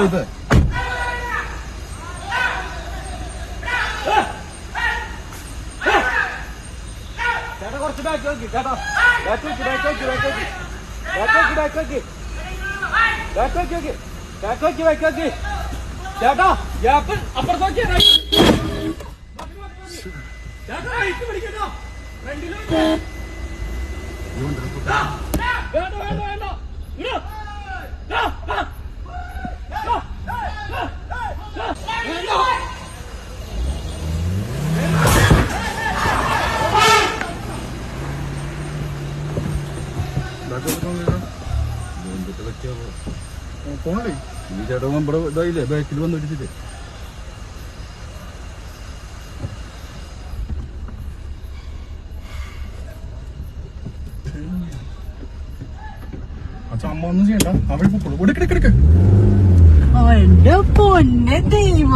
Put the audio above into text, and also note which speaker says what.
Speaker 1: ഇത് ചേട്ടാ കുറച്ച് ബാക്ക് നോക്കി ചേട്ടാ ബാക്ക് നോക്കി ബാക്ക് നോക്കി ബാക്ക് നോക്കി ബാക്ക് നോക്കി ബാക്ക് നോക്കി ബാക്ക് നോക്കി ബാക്ക് നോക്കി ബാക്ക് നോക്കി ചേട്ടാ ഗ്യാപ്പ് അപ്പുറത്ത് നോക്കി ചേട്ടാ ഇട്ട് പിടിക്കട്ടോ ഫ്രണ്ടിലോ വേണ്ട വേണ്ട വേണ്ട പോണേ ഈ ചേട്ടാ നമ്മുടെ ഇതായില്ലേ ബാക്കിൽ വന്ന് ഇടിച്ചിട്ട് അമ്മ ഒന്നും ചെയ്യണ്ട അവിടെ പൊക്കോളൂ എന്റെ പൊന്നെ ദൈവം.